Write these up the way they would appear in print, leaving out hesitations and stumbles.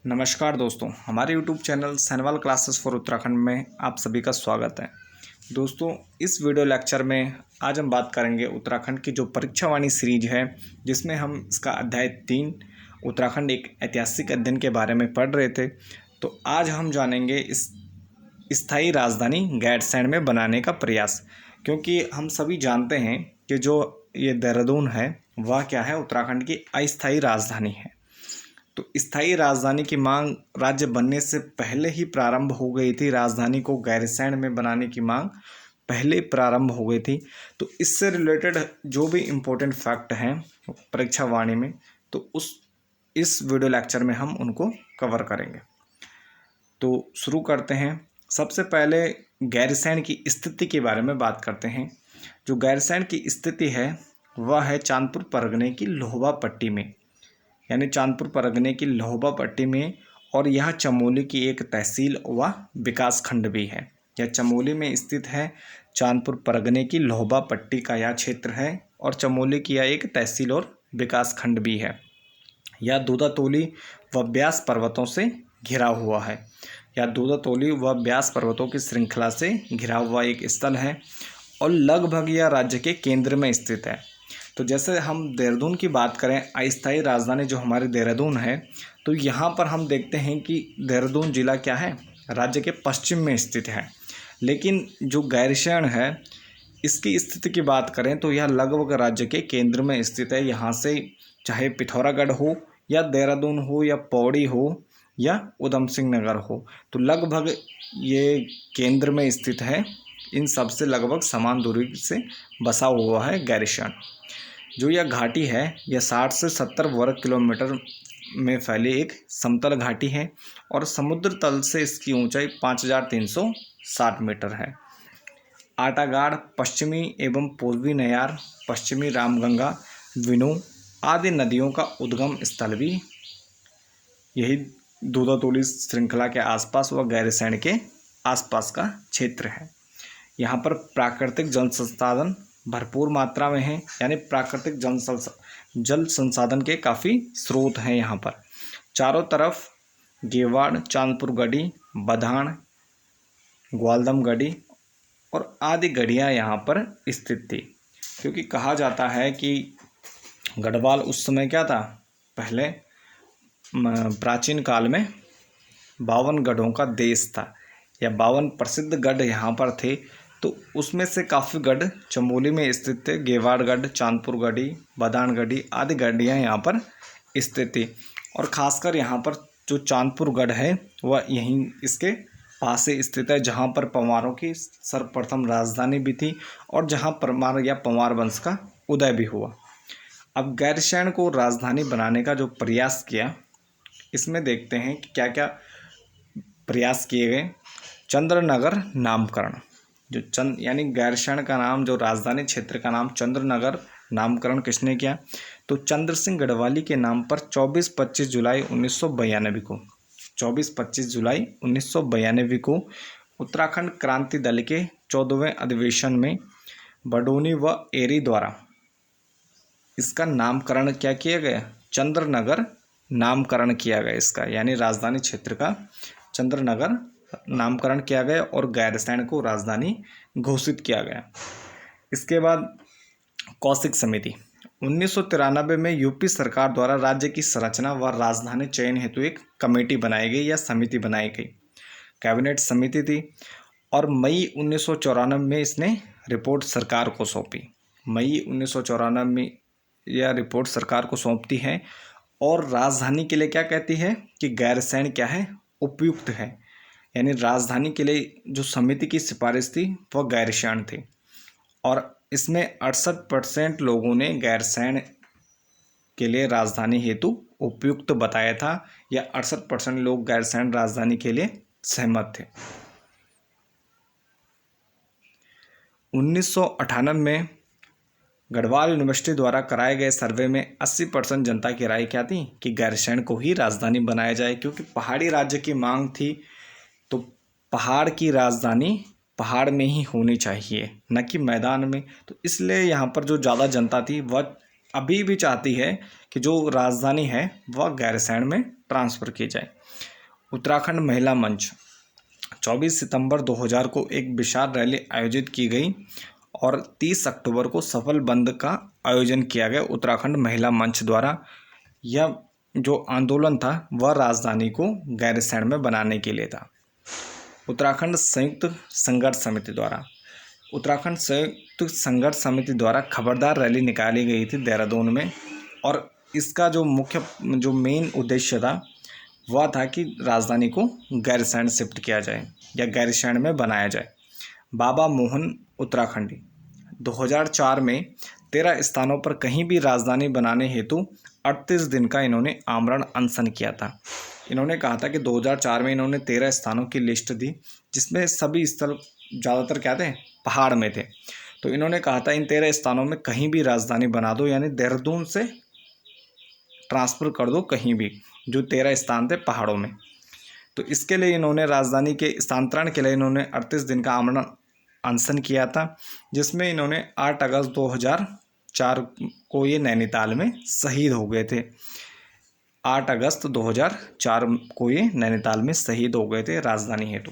नमस्कार दोस्तों, हमारे YouTube channel Sainwal classes for Uttarakhand में आप सभी का स्वागत है। दोस्तों, इस वीडियो लेक्चर में आज हम बात करेंगे उत्तराखंड की जो परीक्षा वाणी सीरीज है, जिसमें हम इसका अध्याय 3 उत्तराखंड एक ऐतिहासिक अध्ययन के बारे में पढ़ रहे थे। तो आज हम जानेंगे इस स्थायी राजधानी गैरसैंण में बनाने का प्रयास, क्योंकि हम सभी जानते हैं कि जो ये देहरादून है वह क्या है, उत्तराखंड की अस्थायी राजधानी है। तो स्थायी राजधानी की मांग राज्य बनने से पहले ही प्रारंभ हो गई थी। राजधानी को गैरसैंण में बनाने की मांग पहले प्रारंभ हो गई थी। तो इससे रिलेटेड जो भी इम्पोर्टेंट फैक्ट हैं परीक्षा वाणी में, तो इस वीडियो लेक्चर में हम उनको कवर करेंगे। तो शुरू करते हैं। सबसे पहले गैरसैंण की स्थिति के बारे में बात करते हैं। जो गैरसैंण की स्थिति है वह है चांदपुर परगने की लोहबा पट्टी में, यानी चांदपुर परगने की लोहबा पट्टी में, और यह चमोली की एक तहसील व विकास खंड भी है। यह चमोली में स्थित है। चांदपुर परगने की लोहबा पट्टी का यह क्षेत्र है और चमोली की यह एक तहसील और विकास खंड भी है। यह दूधातोली व ब्यास पर्वतों से घिरा हुआ है। यह दूधातोली व ब्यास पर्वतों की श्रृंखला से घिरा हुआ एक स्थल है और लगभग यह राज्य के केंद्र में स्थित है। तो जैसे हम देहरादून की बात करें, अस्थायी राजधानी जो हमारी देहरादून है, तो यहाँ पर हम देखते हैं कि देहरादून जिला क्या है, राज्य के पश्चिम में स्थित है। लेकिन जो गैरसैंण है, इसकी स्थिति की बात करें तो यह लगभग राज्य के केंद्र में स्थित है। यहाँ से चाहे पिथौरागढ़ हो या देहरादून हो या पौड़ी हो या उधम सिंह नगर हो, तो लगभग ये केंद्र में स्थित है। इन सब से लगभग समान दूरी से बसा हुआ है गैरसैंण। जो यह घाटी है, यह 60 से 70 वर्ग किलोमीटर में फैली एक समतल घाटी है और समुद्र तल से इसकी ऊंचाई 5360 मीटर है। आटागाड़, पश्चिमी एवं पूर्वी नयार, पश्चिमी रामगंगा, विनू आदि नदियों का उद्गम स्थल भी यही दूधातोली श्रृंखला के आसपास व गैरसैंण के आसपास का क्षेत्र है। यहाँ पर प्राकृतिक जल संसाधन भरपूर मात्रा में है, यानी प्राकृतिक जल संसाधन के काफ़ी स्रोत हैं। यहाँ पर चारों तरफ गेवाड़, चांदपुर गढ़ी, बधान, ग्वालदम गढ़ी और आदि गढ़ियाँ यहाँ पर स्थित थी। क्योंकि कहा जाता है कि गढ़वाल उस समय क्या था, पहले प्राचीन काल में 52 गढ़ों का देश था, या 52 प्रसिद्ध गढ़ यहाँ पर थे। तो उसमें से काफ़ी गढ़ चमोली में स्थित थे। गेवाड़गढ़, चांदपुर गढ़ी, बदान गढ़ी आदि गढ़ियाँ यहाँ पर स्थित थी। और ख़ासकर यहाँ पर जो चांदपुर गढ़ है वह यहीं इसके पास से स्थित है, जहाँ पर पंवारों की सर्वप्रथम राजधानी भी थी और जहाँ परमार या पंवार वंश का उदय भी हुआ। अब गैरसैंण को राजधानी बनाने का जो प्रयास किया, इसमें देखते हैं कि क्या क्या प्रयास किए गए। चंद्रनगर नामकरण, जो यानी गैरसैंण का नाम, जो राजधानी क्षेत्र का नाम चंद्रनगर नामकरण किसने किया, तो चंद्र सिंह गढ़वाली के नाम पर 24-25 जुलाई 1992 को 24-25 जुलाई 1992 को उत्तराखंड क्रांति दल के 14वें अधिवेशन में बडोनी व एरी द्वारा इसका नामकरण क्या किया गया, चंद्रनगर नामकरण किया गया इसका, यानी राजधानी क्षेत्र का चंद्रनगर नामकरण किया गया और गैरसैंण को राजधानी घोषित किया गया। इसके बाद कौशिक समिति 1993 में यूपी सरकार द्वारा राज्य की संरचना व राजधानी चयन हेतु एक कमेटी बनाई गई या समिति बनाई गई, कैबिनेट समिति थी। और मई 1994 में इसने रिपोर्ट सरकार को सौंपी। मई 1994 में यह रिपोर्ट सरकार को सौंपती है और राजधानी के लिए क्या कहती है कि गैरसैंण क्या है, उपयुक्त है। यानी राजधानी के लिए जो समिति की सिफारिश थी वह गैरसैंण थी और इसमें 68% लोगों ने गैरसैंण के लिए राजधानी हेतु उपयुक्त बताया था, या 68% लोग गैरसैंण राजधानी के लिए सहमत थे। 1998 में गढ़वाल यूनिवर्सिटी द्वारा कराए गए सर्वे में 80% जनता की राय क्या थी कि गैरसैंण को ही राजधानी बनाया जाए, क्योंकि पहाड़ी राज्य की मांग थी। तो पहाड़ की राजधानी पहाड़ में ही होनी चाहिए, न कि मैदान में। तो इसलिए यहाँ पर जो ज़्यादा जनता थी वह अभी भी चाहती है कि जो राजधानी है वह गैरसैंण में ट्रांसफ़र की जाए। उत्तराखंड महिला मंच 24 सितंबर 2000 को एक विशाल रैली आयोजित की गई और 30 अक्टूबर को सफल बंद का आयोजन किया गया उत्तराखंड महिला मंच द्वारा। यह जो आंदोलन था वह राजधानी को गैरसैंण में बनाने के लिए था। उत्तराखंड संयुक्त संघर्ष समिति द्वारा खबरदार रैली निकाली गई थी देहरादून में, और इसका जो मेन उद्देश्य था वह था कि राजधानी को गैरसैंण शिफ्ट किया जाए या गैरसैंण में बनाया जाए। बाबा मोहन उत्तराखंडी 2004 में 13 स्थानों पर कहीं भी राजधानी बनाने हेतु 38 दिन का इन्होंने आमरण अनशन किया था। इन्होंने कहा था कि 2004 में इन्होंने 13 स्थानों की लिस्ट दी, जिसमें सभी स्थल ज़्यादातर क्या थे, पहाड़ में थे। तो इन्होंने कहा था इन 13 स्थानों में कहीं भी राजधानी बना दो, यानी देहरादून से ट्रांसफ़र कर दो कहीं भी, जो 13 स्थान थे पहाड़ों में। तो इसके लिए इन्होंने राजधानी के स्थानांतरण के लिए इन्होंने 38 दिन का आमरण अनशन किया था, जिसमें इन्होंने 8 अगस्त 2004 को ये नैनीताल में शहीद हो गए थे। 8 अगस्त 2004 को ये नैनीताल में शहीद हो गए थे राजधानी हेतु।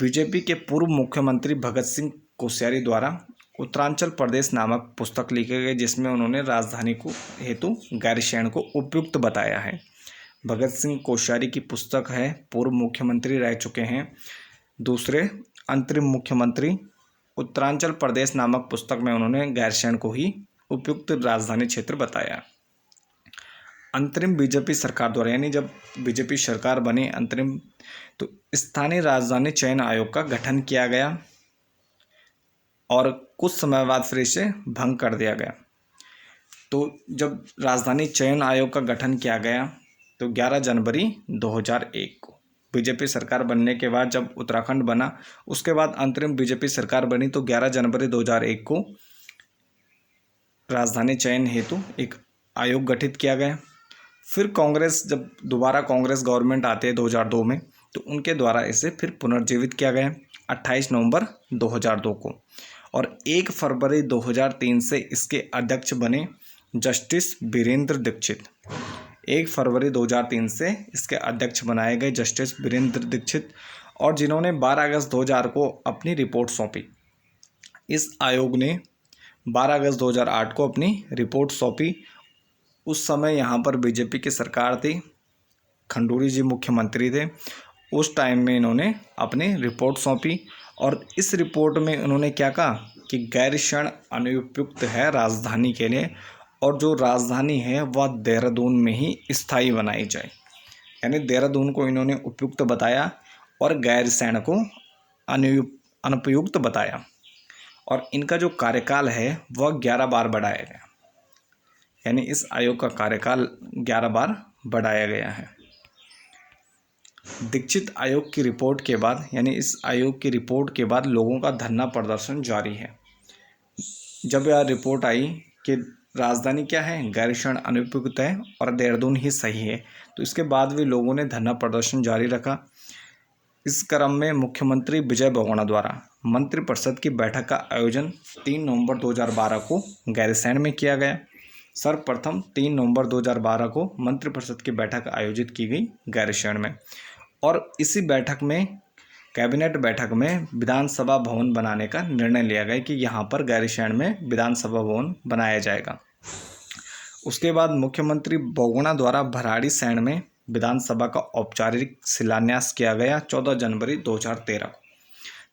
बीजेपी के पूर्व मुख्यमंत्री भगत सिंह कोश्यारी द्वारा उत्तरांचल प्रदेश नामक पुस्तक लिखे गए, जिसमें उन्होंने राजधानी को हेतु गैरसैंण को उपयुक्त बताया है। भगत सिंह कोश्यारी की पुस्तक है, पूर्व मुख्यमंत्री रह चुके हैं, दूसरे अंतरिम मुख्यमंत्री। उत्तरांचल प्रदेश नामक पुस्तक में उन्होंने गैरसैंण को ही उपयुक्त राजधानी क्षेत्र बताया। अंतरिम बीजेपी सरकार द्वारा, यानी जब बीजेपी सरकार बनी अंतरिम, तो स्थानीय राजधानी चयन आयोग का गठन किया गया और कुछ समय बाद फिर इसे भंग कर दिया गया। तो जब राजधानी चयन आयोग का गठन किया गया तो 11 जनवरी 2001 को बीजेपी सरकार बनने के बाद जब उत्तराखंड बना, उसके बाद अंतरिम बीजेपी सरकार बनी, तो 11 जनवरी 2001 को राजधानी चयन हेतु एक आयोग गठित किया गया। फिर कांग्रेस, जब दोबारा कांग्रेस गवर्नमेंट आते हैं 2002 में, तो उनके द्वारा इसे फिर पुनर्जीवित किया गया 28 नवंबर 2002 को, और 1 फरवरी 2003 से इसके अध्यक्ष बने जस्टिस वीरेंद्र दीक्षित। 1 फरवरी 2003 से इसके अध्यक्ष बनाए गए जस्टिस वीरेंद्र दीक्षित, और जिन्होंने 12 अगस्त 2000 को अपनी रिपोर्ट सौंपी। इस आयोग ने 12 अगस्त 2008 को अपनी रिपोर्ट सौंपी। उस समय यहाँ पर बीजेपी की सरकार थी, खंडूरी जी मुख्यमंत्री थे। उस टाइम में इन्होंने अपनी रिपोर्ट सौंपी, और इस रिपोर्ट में उन्होंने क्या कहा कि गैरसैंण अनुपयुक्त है राजधानी के लिए, और जो राजधानी है वह देहरादून में ही स्थायी बनाई जाए। यानी देहरादून को इन्होंने उपयुक्त बताया और गैरसैंण को अनुपयुक्त बताया, और इनका जो कार्यकाल है वह 11 बार बढ़ाया गया। यानी इस आयोग का कार्यकाल 11 बार बढ़ाया गया है। दीक्षित आयोग की रिपोर्ट के बाद, यानी इस आयोग की रिपोर्ट के बाद लोगों का धरना प्रदर्शन जारी है। जब यह रिपोर्ट आई कि राजधानी क्या है, गैरसैंण अनुपयुक्त है और देहरादून ही सही है, तो इसके बाद भी लोगों ने धरना प्रदर्शन जारी रखा। इस क्रम में मुख्यमंत्री विजय बहुगुणा द्वारा मंत्रिपरिषद की बैठक का आयोजन 3 नवंबर 2012 को गैरसैंण में किया गया। सर्वप्रथम 3 नवंबर 2012 को मंत्रिपरिषद की बैठक आयोजित की गई गैरसैंण में, और इसी बैठक में, कैबिनेट बैठक में, विधानसभा भवन बनाने का निर्णय लिया गया कि यहाँ पर गैरसैंण में विधानसभा भवन बनाया जाएगा। उसके बाद मुख्यमंत्री बहुगुणा द्वारा भराड़ीसैंण में विधानसभा का औपचारिक शिलान्यास किया गया 14 जनवरी 2013 को।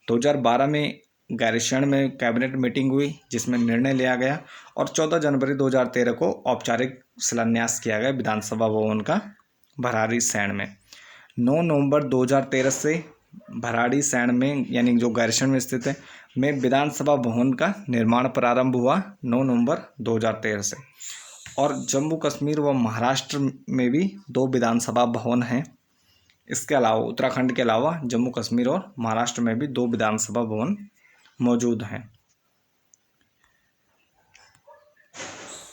2012 में गैरसैंण में कैबिनेट मीटिंग हुई जिसमें निर्णय लिया गया, और 14 जनवरी 2013 को औपचारिक शिलान्यास किया गया विधानसभा भवन का भराड़ीसैंण में। 9 नवंबर 2013 से भराड़ीसैंण में, यानी जो गैरसैंण में स्थित है, में विधानसभा भवन का निर्माण प्रारंभ हुआ 9 नवंबर 2013 से। और जम्मू कश्मीर व महाराष्ट्र में भी 2 विधानसभा भवन हैं। इसके अलावा उत्तराखंड के अलावा जम्मू कश्मीर और महाराष्ट्र में भी 2 विधानसभा भवन मौजूद हैं।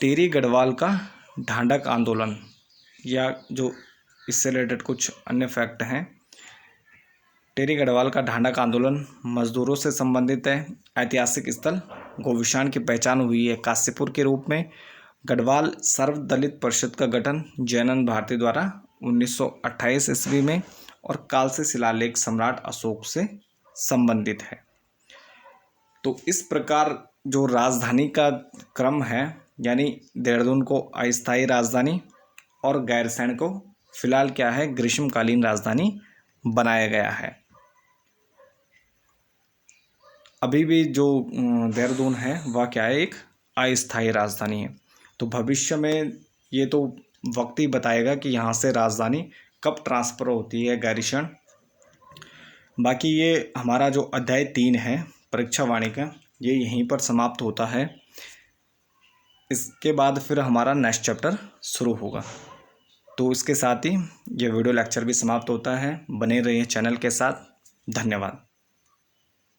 टिहरी गढ़वाल का ढांढक आंदोलन, या जो इससे रिलेटेड कुछ अन्य फैक्ट हैं। टिहरी गढ़वाल का ढांढक आंदोलन मजदूरों से संबंधित है। ऐतिहासिक स्थल गोविशान की पहचान हुई है काशीपुर के रूप में। गढ़वाल सर्वदलित परिषद का गठन जयनंद भारती द्वारा 1928 ईस्वी में और काल से शिलालेख सम्राट अशोक से संबंधित है। तो इस प्रकार जो राजधानी का क्रम है, यानी देहरादून को अस्थायी राजधानी और गैरसैंण को फिलहाल क्या है, ग्रीष्मकालीन राजधानी बनाया गया है। अभी भी जो देहरादून है वह क्या है, एक अस्थायी राजधानी है। तो भविष्य में ये तो वक्त ही बताएगा कि यहाँ से राजधानी कब ट्रांसफ़र होती है गैरीसैंण। बाकी ये हमारा जो अध्याय 3 है परीक्षा वाणी का, ये यहीं पर समाप्त होता है। इसके बाद फिर हमारा नेक्स्ट चैप्टर शुरू होगा। तो इसके साथ ही ये वीडियो लेक्चर भी समाप्त होता है। बने रहिए चैनल के साथ। धन्यवाद।